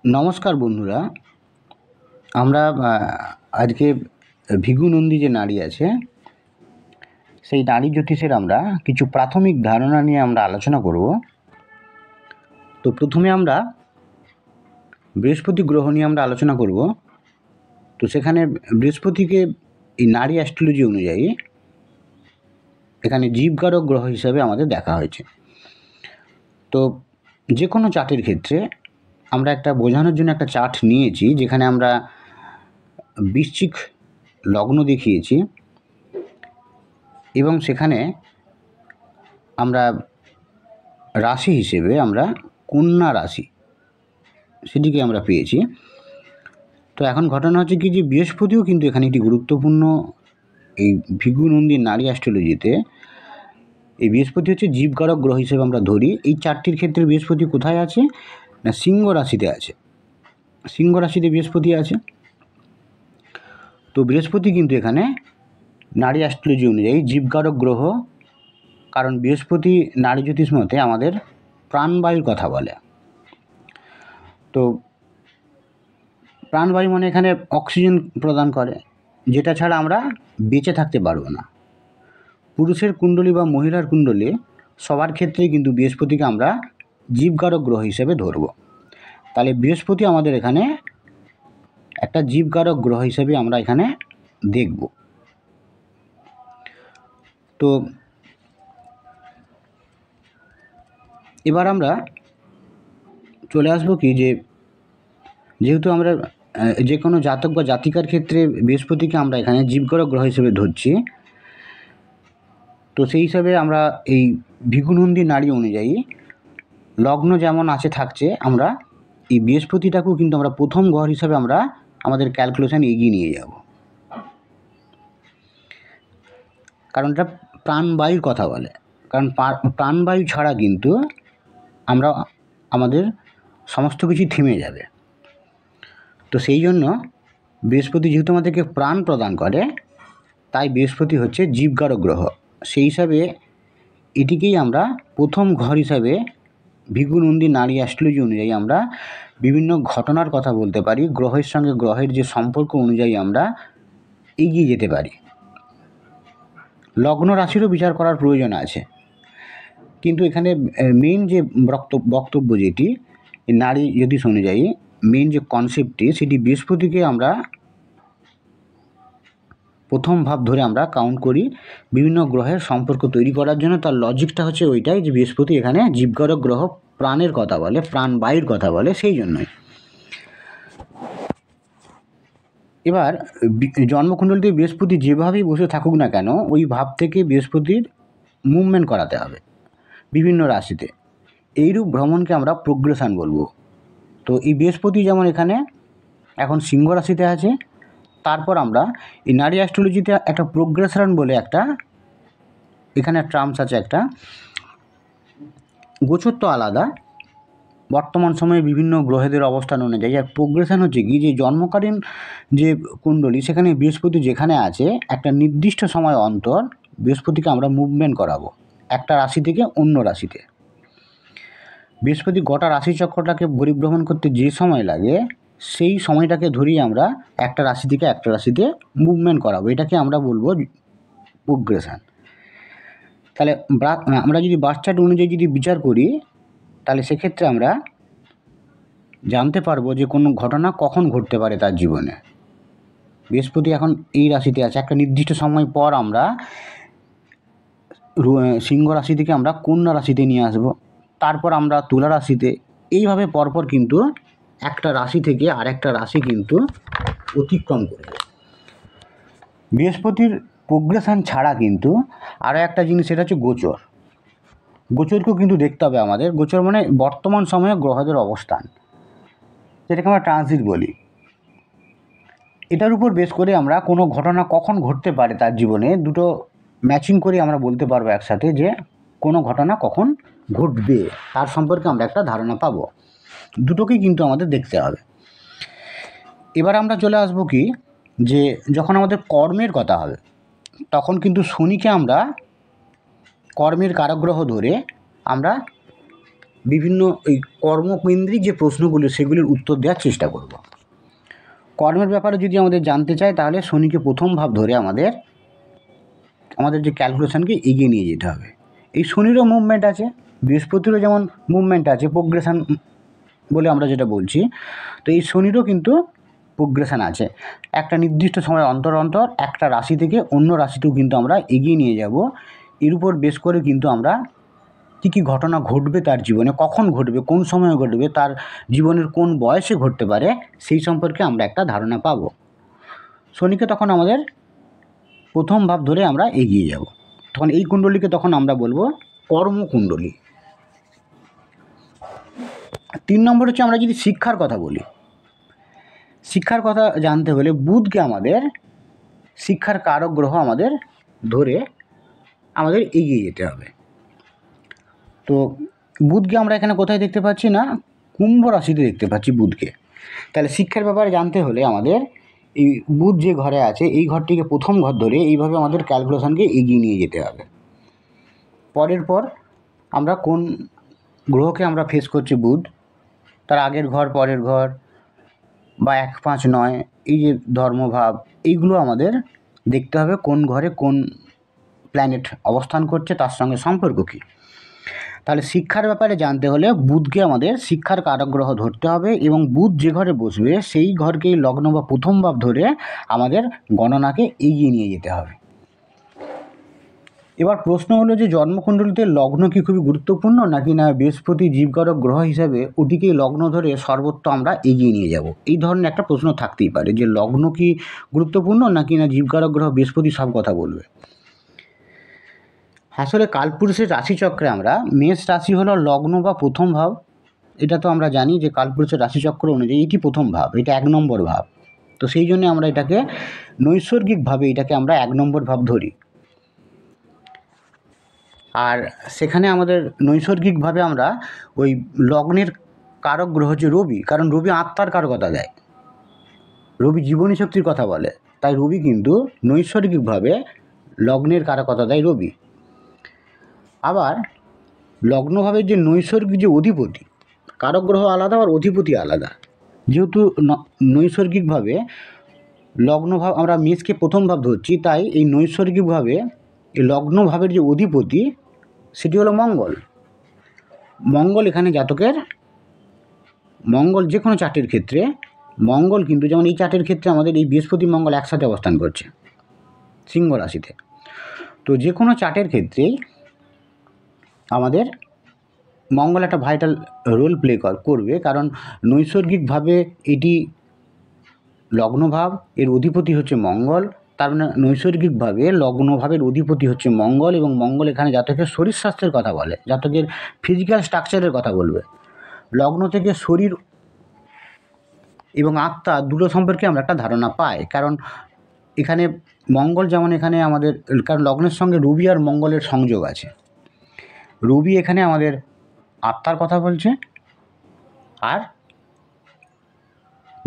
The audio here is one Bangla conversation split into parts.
নমস্কার বন্ধুরা, আমরা আজকে ভৃগু নন্দী যে নারী আছে সেই নারী জ্যোতিষের আমরা কিছু প্রাথমিক ধারণা নিয়ে আমরা আলোচনা করব। তো প্রথমে আমরা বৃহস্পতি গ্রহ নিয়ে আমরা আলোচনা করব। তো সেখানে বৃহস্পতিকে এই নারী অ্যাস্ট্রোলজি অনুযায়ী এখানে জীবকারক গ্রহ হিসাবে আমাদের দেখা হয়েছে। তো যে কোনো চার্টের ক্ষেত্রে আমরা একটা বোঝানোর জন্য একটা চার্ট নিয়েছি, যেখানে আমরা বৃশ্চিক লগ্ন দেখিয়েছি এবং সেখানে আমরা রাশি হিসেবে আমরা কন্যা রাশি সেটিকে আমরা পেয়েছি। তো এখন ঘটনা হচ্ছে কি, যে বৃহস্পতিও কিন্তু এখানে একটি গুরুত্বপূর্ণ, এই ভৃগু নন্দীর নারী অ্যাস্ট্রোলজিতে এই বৃহস্পতি হচ্ছে জীবকারক গ্রহ হিসেবে আমরা ধরি। এই চারটির ক্ষেত্রে বৃহস্পতি কোথায় আছে না, সিংহ রাশিতে আছে। সিংহ রাশিতে বৃহস্পতি আছে। তো বৃহস্পতি কিন্তু এখানে নারী অ্যাস্ট্রোলজি অনুযায়ী জীবকারক গ্রহ, কারণ বৃহস্পতি নারী জ্যোতিষ মতে আমাদের প্রাণবায়ুর কথা বলে। তো প্রাণবায়ু মানে এখানে অক্সিজেন প্রদান করে, যেটা ছাড়া আমরা বেঁচে থাকতে পারবো না। পুরুষের কুণ্ডলী বা মহিলার কুণ্ডলী সবার ক্ষেত্রেই কিন্তু বৃহস্পতিকে আমরা জীবকারক গ্রহ হিসেবে ধরব। তাহলে বৃহস্পতি আমাদের এখানে একটা জীবকারক গ্রহ হিসেবে আমরা এখানে দেখব। তো এবার আমরা চলে আসবো কি, যেহেতু আমরা যে কোনো জাতক বা জাতিকার ক্ষেত্রে বৃহস্পতিকে আমরা এখানে জীবকারক গ্রহ হিসেবে ধরছি, তো সেই হিসাবে আমরা এই ভৃগু নন্দী নারী অনুযায়ী লগ্ন যেমন আছে থাকছে, আমরা এই বৃহস্পতিটাকেও কিন্তু আমরা প্রথম ঘর হিসাবে আমরা আমাদের ক্যালকুলেশন এগিয়ে নিয়ে যাব। কারণ এটা প্রাণবায়ুর কথা বলে, কারণ প্রাণবায়ু ছাড়া কিন্তু আমরা আমাদের সমস্ত কিছু থেমে যাবে। তো সেই জন্য বৃহস্পতি যেহেতু আমাদেরকে প্রাণ প্রদান করে, তাই বৃহস্পতি হচ্ছে জীবকারক গ্রহ। সেই হিসাবে এটিকেই আমরা প্রথম ঘর হিসাবে ভৃগু নন্দী নারী অ্যাস্ট্রোলজি অনুযায়ী আমরা বিভিন্ন ঘটনার কথা বলতে পারি। গ্রহের সঙ্গে গ্রহের যে সম্পর্ক অনুযায়ী আমরা এগিয়ে যেতে পারি। লগ্ন রাশিরও বিচার করার প্রয়োজন আছে, কিন্তু এখানে মেইন যে বক্তব্য যেটি নারী জ্যোতিষ অনুযায়ী মেইন যে কনসেপ্টটি, সেটি বৃহস্পতিকে আমরা প্রথম ভাব ধরে আমরা কাউন্ট করি বিভিন্ন গ্রহের সম্পর্ক তৈরি করার জন্য। তার লজিকটা হচ্ছে ওইটাই, যে বৃহস্পতি এখানে জীবকারক গ্রহ, প্রাণের কথা বলে, প্রাণবায়ুর কথা বলে, সেই জন্যই। এবার জন্মকুণ্ডলিতে বৃহস্পতি যেভাবেই বসে থাকুক না কেন, ওই ভাব থেকে বৃহস্পতির মুভমেন্ট করাতে হবে বিভিন্ন রাশিতে। এইরূপ ভ্রমণকে আমরা প্রোগ্রেশন বলবো। তো এই বৃহস্পতি যেমন এখানে এখন সিংহ রাশিতে আছে, তারপর আমরা এই নারী অ্যাস্ট্রোলজিতে একটা প্রোগ্রেশন বলে একটা এখানে টার্মস আছে। একটা গোচর তো আলাদা, বর্তমান সময়ে বিভিন্ন গ্রহেদের অবস্থান অনুযায়ী। আর প্রোগ্রেশন হচ্ছে কি, যে জন্মকালীন যে কুণ্ডলী, সেখানে বৃহস্পতি যেখানে আছে একটা নির্দিষ্ট সময় অন্তর বৃহস্পতিকে আমরা মুভমেন্ট করাবো একটা রাশি থেকে অন্য রাশিতে। বৃহস্পতি গোটা রাশিচক্রটাকে পরিভ্রমণ করতে যে সময় লাগে, সেই সময়টাকে ধরেই আমরা একটা রাশি থেকে একটা রাশিতে মুভমেন্ট করাবো। এটাকে আমরা বলবো প্রোগ্রেশন। তাহলে আমরা যদি বার্থ চার্ট অনুযায়ী যদি বিচার করি, তাহলে সেক্ষেত্রে আমরা জানতে পারবো যে কোনো ঘটনা কখন ঘটতে পারে তার জীবনে। বৃহস্পতি এখন এই রাশিতে আছে, একটা নির্দিষ্ট সময় পর আমরা সিংহ রাশি থেকে আমরা কন্যা রাশিতে নিয়ে আসব, তারপর আমরা তুলা রাশিতে, এইভাবে পরপর কিন্তু একটা রাশি থেকে আরেকটা রাশি কিন্তু অতিক্রম করবে। বৃহস্পতির প্রোগ্রেশন ছাড়া কিন্তু আরও একটা জিনিস, সেটা হচ্ছে গোচর। গোচরকেও কিন্তু দেখতে হবে আমাদের। গোচর মানে বর্তমান সময়ে গ্রহদের অবস্থান, যেটাকে আমরা ট্রানজিট বলি। এটার উপর বেস করে আমরা কোনো ঘটনা কখন ঘটতে পারে তার জীবনে, দুটো ম্যাচিং করে আমরা বলতে পারবো একসাথে যে কোনো ঘটনা কখন ঘটবে, তার সম্পর্কে আমরা একটা ধারণা পাবো। দুটোকেই কিন্তু আমাদের দেখতে হবে। এবার আমরা চলে আসবো কি, যে যখন আমাদের কর্মের কথা হবে, তখন কিন্তু শনিকে আমরা কর্মের কারক গ্রহ ধরে আমরা বিভিন্ন এই কর্মকেন্দ্রিক যে প্রশ্নগুলি সেগুলির উত্তর দেওয়ার চেষ্টা করব। কর্মের ব্যাপারে যদি আমাদের জানতে চাই তাহলে শনিকে প্রথম ভাব ধরে আমাদের যে ক্যালকুলেশনকে এগিয়ে নিয়ে যেতে হবে। এই শনিরও মুভমেন্ট আছে, বৃহস্পতিরও যেমন মুভমেন্ট আছে, প্রোগ্রেশন বলে আমরা যেটা বলছি, তো এই শনিরও কিন্তু প্রোগ্রেশন আছে। একটা নির্দিষ্ট সময় অন্তর অন্তর একটা রাশি থেকে অন্য রাশিতেও কিন্তু আমরা এগিয়ে নিয়ে যাব। এর উপর বেস করে কিন্তু আমরা কী কী ঘটনা ঘটবে তার জীবনে, কখন ঘটবে, কোন সময়ে ঘটবে, তার জীবনের কোন বয়সে ঘটতে পারে, সেই সম্পর্কে আমরা একটা ধারণা পাব। শনিকে তখন আমাদের প্রথম ভাব ধরে আমরা এগিয়ে যাব। তখন এই কুণ্ডলীকে তখন আমরা বলবো কর্মকুণ্ডলী। 3 নম্বর হচ্ছে আমরা যদি শিক্ষার কথা বলি, শিক্ষার কথা জানতে হলে বুধকে আমাদের শিক্ষার কারক গ্রহ আমাদের ধরে আমাদের এগিয়ে যেতে হবে। তো বুধকে আমরা এখানে কোথায় দেখতে পাচ্ছি না, কুম্ভ রাশিতে দেখতে পাচ্ছি বুধকে। তাহলে শিক্ষার ব্যাপারে জানতে হলে আমাদের এই বুধ যে ঘরে আছে এই ঘরটিকে প্রথম ঘর ধরে এইভাবে আমাদের ক্যালকুলেশনকে এগিয়ে নিয়ে যেতে হবে। পরের পর আমরা কোন গ্রহকে আমরা ফেস করছি বুধ, তার আগের ঘর, পরের ঘর বা 1, 5, 9 এই যে ধর্মভাব, এইগুলো আমাদের দেখতে হবে কোন ঘরে কোন প্ল্যানেট অবস্থান করছে, তার সঙ্গে সম্পর্ক কী। তাহলে শিক্ষার ব্যাপারে জানতে হলে বুধকে আমাদের শিক্ষার কারক গ্রহ ধরতে হবে এবং বুধ যে ঘরে বসবে সেই ঘরকেই লগ্ন বা প্রথম ভাব ধরে আমাদের গণনাকে এগিয়ে নিয়ে যেতে হবে। এবার প্রশ্ন হলো যে জন্মকুণ্ডলিতে লগ্ন কি খুবই গুরুত্বপূর্ণ নাকি না বৃহস্পতি জীবকারক গ্রহ হিসাবে ওটিকেই লগ্ন ধরে সর্বত্র আমরা এগিয়ে নিয়ে যাব, এই ধরনের একটা প্রশ্ন থাকতেই পারে যে লগ্ন কি গুরুত্বপূর্ণ নাকি না জীবকারক গ্রহ বৃহস্পতি সব কথা বলবে। আসলে কালপুরুষের রাশিচক্রে আমরা মেষ রাশি হলো লগ্ন বা প্রথম ভাব, এটা তো আমরা জানি যে কালপুরুষের রাশিচক্র অনুযায়ী এটি প্রথম ভাব, এটা 1 নম্বর ভাব। তো সেই জন্য আমরা এটাকে নৈসর্গিকভাবে এটাকে আমরা 1 নম্বর ভাব ধরি। আর সেখানে আমাদের নৈসর্গিকভাবে আমরা ওই লগ্নের কারক গ্রহ হচ্ছে রবি, কারণ রবি আত্মার কারকতা দেয়, রবি জীবনী শক্তির কথা বলে, তাই রবি কিন্তু নৈসর্গিকভাবে লগ্নের কারকতা দেয় রবি। আবার লগ্নভাবের যে নৈসর্গিক যে অধিপতি, কারক গ্রহ আলাদা আর অধিপতি আলাদা। যেহেতু নৈসর্গিকভাবে লগ্নভাব আমরা মেষকে প্রথম ভাব ধরছি, তাই এই নৈসর্গিকভাবে এই লগ্নভাবের যে অধিপতি সেটি হলো মঙ্গল। মঙ্গল এখানে জাতকের মঙ্গল যে কোনো চার্টের ক্ষেত্রে মঙ্গল কিন্তু, যেমন এই চার্টের ক্ষেত্রে আমাদের এই বৃহস্পতি মঙ্গল একসাথে অবস্থান করছে সিংহ রাশিতে। তো যে কোনো চার্টের ক্ষেত্রেই আমাদের মঙ্গল একটা ভাইটাল রোল প্লে করবে, কারণ নৈসর্গিকভাবে এটি লগ্নভাব, এর অধিপতি হচ্ছে মঙ্গল, তার মানে নৈসর্গিকভাবে লগ্নভাবের অধিপতি হচ্ছে মঙ্গল এবং মঙ্গল এখানে জাতকের শরীর স্বাস্থ্যের কথা বলে, জাতকের ফিজিক্যাল স্ট্রাকচারের কথা বলবে। লগ্ন থেকে শরীর এবং আত্মা দুটো সম্পর্কে আমরা একটা ধারণা পাই, কারণ এখানে মঙ্গল যেমন এখানে আমাদের, কারণ লগ্নের সঙ্গে রবি আর মঙ্গলের সংযোগ আছে। রবি এখানে আমাদের আত্মার কথা বলছে আর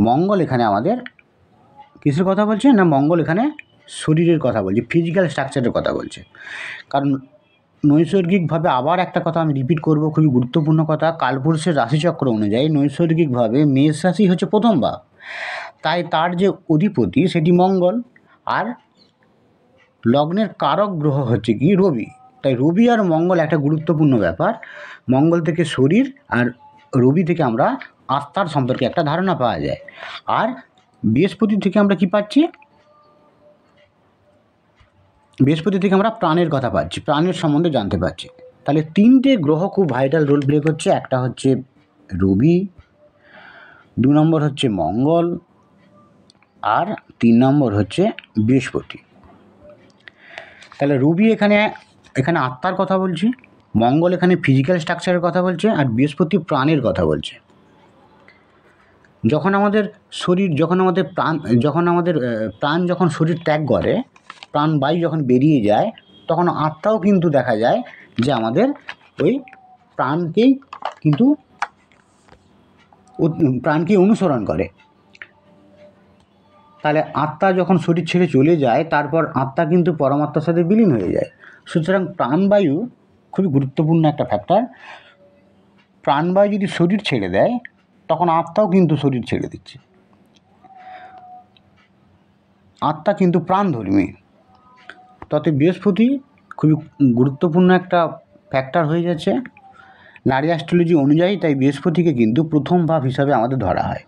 মঙ্গল এখানে আমাদের কিসের কথা বলছে না, মঙ্গল এখানে শরীরের কথা বলছে, ফিজিক্যাল স্ট্রাকচারের কথা বলছে। কারণ নৈসর্গিকভাবে আবার একটা কথা আমি রিপিট করব, খুবই গুরুত্বপূর্ণ কথা, কালপুরুষের রাশিচক্র অনুযায়ী নৈসর্গিকভাবে মেষ রাশি হচ্ছে প্রথম ভাব, তাই তার যে অধিপতি সেটি মঙ্গল, আর লগ্নের কারক গ্রহ হচ্ছে কি রবি। তাই রবি আর মঙ্গল একটা গুরুত্বপূর্ণ ব্যাপার। মঙ্গল থেকে শরীর আর রবি থেকে আমরা আত্মার সম্পর্কে একটা ধারণা পাওয়া যায়। আর বৃহস্পতি থেকে আমরা কি পাচ্ছি, বৃহস্পতি থেকে আমরা প্রাণের কথা পাচ্ছি, প্রাণের সম্বন্ধে জানতে পারছি। তাহলে 3টে গ্রহ খুব ভাইটাল রোল প্লে করছে, একটা হচ্ছে রবি, 2 নম্বর হচ্ছে মঙ্গল, আর 3 নম্বর হচ্ছে বৃহস্পতি। তাহলে রবি এখানে আত্মার কথা বলছি, মঙ্গল এখানে ফিজিক্যাল স্ট্রাকচারের কথা বলছে, আর বৃহস্পতি প্রাণের কথা বলছে। যখন আমাদের শরীর, যখন আমাদের প্রাণ যখন শরীর ত্যাগ করে, প্রাণবায়ু যখন বেরিয়ে যায়, তখন আত্মাও কিন্তু দেখা যায় যে আমাদের ওই প্রাণকেই অনুসরণ করে। তাহলে আত্মা যখন শরীর ছেড়ে চলে যায়, তারপর আত্মা কিন্তু পরমাত্মার সাথে বিলীন হয়ে যায়। সুতরাং প্রাণবায়ু খুবই গুরুত্বপূর্ণ একটা ফ্যাক্টর। প্রাণবায়ু যদি শরীর ছেড়ে দেয় তখন আত্মাও কিন্তু শরীর ছেড়ে দিচ্ছে। আত্মা কিন্তু প্রাণধর্মী। তাতে বৃহস্পতি খুবই গুরুত্বপূর্ণ একটা ফ্যাক্টর হয়ে যাচ্ছে নারী অ্যাস্ট্রোলজি অনুযায়ী। তাই বৃহস্পতিকে কিন্তু প্রথম ভাব হিসাবে আমাদের ধরা হয়।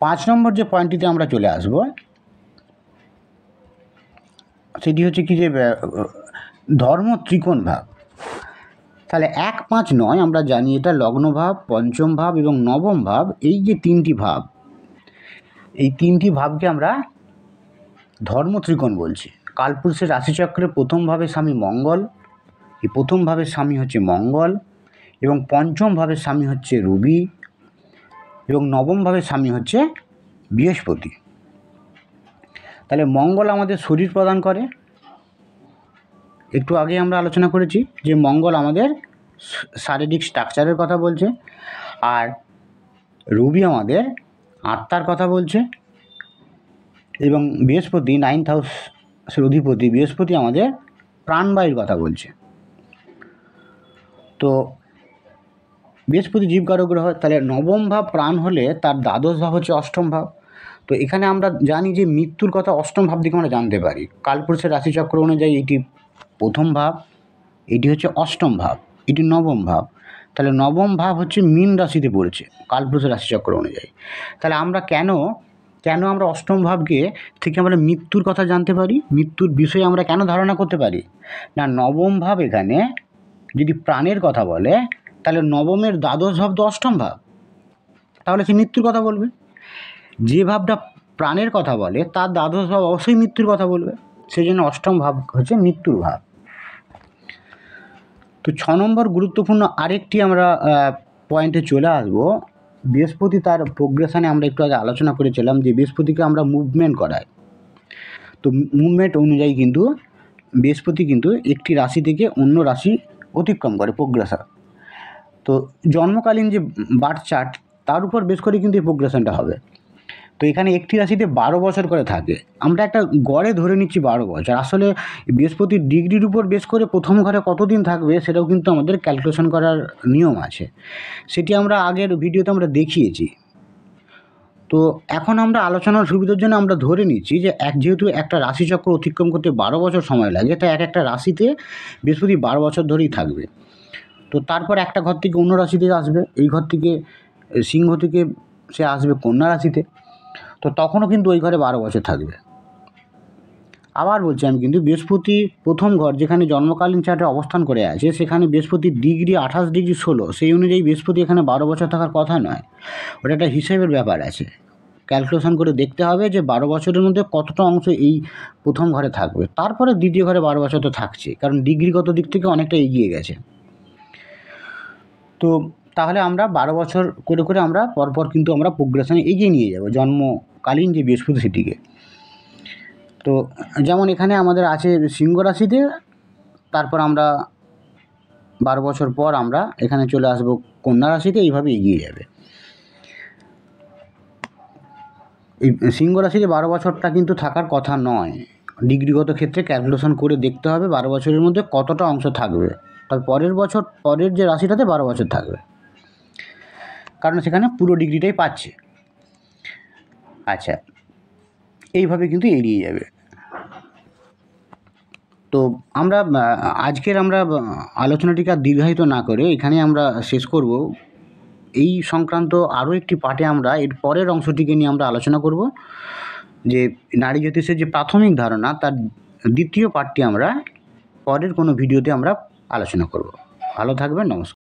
5 নম্বর যে পয়েন্টটিতে আমরা চলে আসব সেটি হচ্ছে কি যে ধর্ম ত্রিকোণ ভাব। তাহলে 1, 5, 9 আমরা জানি এটা লগ্ন ভাব, পঞ্চম ভাব এবং নবম ভাব। এই যে 3টি ভাব, এই 3টি ভাবকে আমরা ধর্ম ত্রিকোণ বলছি। কালপুরুষের রাশিচক্রে প্রথম ভাবে স্বামী মঙ্গল, এই প্রথম ভাবের স্বামী হচ্ছে মঙ্গল, এবং পঞ্চম ভাবের স্বামী হচ্ছে রবি, এবং নবম ভাবের স্বামী হচ্ছে বৃহস্পতি। তাহলে মঙ্গল আমাদের শরীর প্রদান করে, একটু আগে আমরা আলোচনা করেছি যে মঙ্গল আমাদের শারীরিক স্ট্রাকচারের কথা বলছে, আর রবি আমাদের আত্মার কথা বলছে, এবং বৃহস্পতি 9th হাউসের অধিপতি বৃহস্পতি আমাদের প্রাণবায়ুর কথা বলছে। তো বৃহস্পতি জীবকারক গ্রহ। তাহলে নবম ভাব প্রাণ হলে তার দ্বাদশ ভাব হচ্ছে অষ্টম ভাব। তো এখানে আমরা জানি যে মৃত্যুর কথা অষ্টম ভাব থেকে আমরা জানতে পারি। কালপুরুষের রাশিচক্র অনুযায়ী এটি প্রথম ভাব, এটি হচ্ছে অষ্টম ভাব, এটি নবম ভাব। তাহলে নবম ভাব হচ্ছে মীন রাশিতে পড়েছে কালপুরুষের রাশিচক্র অনুযায়ী। তাহলে আমরা কেন আমরা অষ্টম ভাবকে থেকে আমরা মৃত্যুর কথা জানতে পারি, মৃত্যুর বিষয়ে আমরা কেন ধারণা করতে পারি? না, নবম ভাব এখানে যদি প্রাণের কথা বলে তাহলে নবমের দ্বাদশ ভাব তো অষ্টম ভাব, তাহলে সে মৃত্যুর কথা বলবে। যে ভাবটা প্রাণের কথা বলে তার দ্বাদশ ভাব অবশ্যই মৃত্যুর কথা বলবে, সেই জন্য অষ্টম ভাব হচ্ছে মৃত্যুর ভাব। তো 6 নম্বর গুরুত্বপূর্ণ আরেকটি আমরা পয়েন্টে চলে আসবো। বৃহস্পতি তার প্রোগ্রেশনে আমরা একটু আগে আলোচনা করেছিলাম যে বৃহস্পতিকে আমরা মুভমেন্ট করাই। তো মুভমেন্ট অনুযায়ী কিন্তু বৃহস্পতি কিন্তু একটি রাশি থেকে অন্য রাশি অতিক্রম করে প্রোগ্রেশন। তো জন্মকালীন যে বার্থ চার্ট তার উপর বেশ করে কিন্তু এই প্রোগ্রেশনটা হবে। তো এখানে একটি রাশিতে 12 বছর করে থাকে, আমরা একটা গড়ে ধরে নিচ্ছি 12 বছর। আসলে বৃহস্পতির ডিগ্রির উপর বেশ করে প্রথম ঘরে কতদিন থাকবে সেটাও কিন্তু আমাদের ক্যালকুলেশন করার নিয়ম আছে, সেটি আমরা আগের ভিডিওতে আমরা দেখিয়েছি। তো এখন আমরা আলোচনার সুবিধার জন্য আমরা ধরে নিচ্ছি যে যেহেতু একটা রাশিচক্র অতিক্রম করতে 12 বছর সময় লাগে, তাই একটা রাশিতে বৃহস্পতি 12 বছর ধরেই থাকবে। তো তারপর একটা ঘর থেকে অন্য রাশিতে আসবে, এই ঘর থেকে সিংহ থেকে সে আসবে কন্যা রাশিতে, তো তখনও কিন্তু ওই ঘরে 12 বছর থাকবে। আবার বলছি আমি কিন্তু বৃহস্পতি প্রথম ঘর যেখানে জন্মকালীন চার্টে অবস্থান করে আছে সেখানে বৃহস্পতির ডিগ্রি 28 ডিগ্রি 16, সেই অনুযায়ী বৃহস্পতি এখানে 12 বছর থাকার কথা নয়, ওটা একটা হিসেবের ব্যাপার আছে। ক্যালকুলেশন করে দেখতে হবে যে 12 বছরের মধ্যে কতটা অংশ এই প্রথম ঘরে থাকবে, তারপরে দ্বিতীয় ঘরে 12 বছর তো থাকছে, কারণ ডিগ্রিগত দিক থেকে অনেকটা এগিয়ে গেছে। তো তাহলে আমরা 12 বছর করে করে আমরা পরপর কিন্তু আমরা প্রোগ্রেশনে এগিয়ে নিয়ে যাব জন্মকালীন যে বৃহস্পতি সেটিকে। তো যেমন এখানে আমাদের আছে সিংহ রাশিতে, তারপর আমরা 12 বছর পর আমরা এখানে চলে আসব কন্যা রাশিতে, এইভাবে এগিয়ে যাবে। এই সিংহ রাশিতে 12 বছরটা কিন্তু থাকার কথা নয়, ডিগ্রিগত ক্ষেত্রে ক্যালকুলেশন করে দেখতে হবে 12 বছরের মধ্যে কতটা অংশ থাকবে, তার পরের যে রাশিটাতে 12 বছর থাকবে, কারণ সেখানে পুরো ডিগ্রিটাই পাচ্ছে। আচ্ছা, এইভাবে কিন্তু এড়িয়ে যাবে। তো আমরা আজকের আলোচনাটিকে আর দীর্ঘায়িত না করে এখানে আমরা শেষ করব। এই সংক্রান্ত আরও একটি পার্টে আমরা এর পরের অংশটিকে নিয়ে আমরা আলোচনা করব, যে নারী জ্যোতিষের যে প্রাথমিক ধারণা তার দ্বিতীয় পার্টটি আমরা পরের কোনো ভিডিওতে আমরা আলোচনা করব। ভালো থাকবেন, নমস্কার।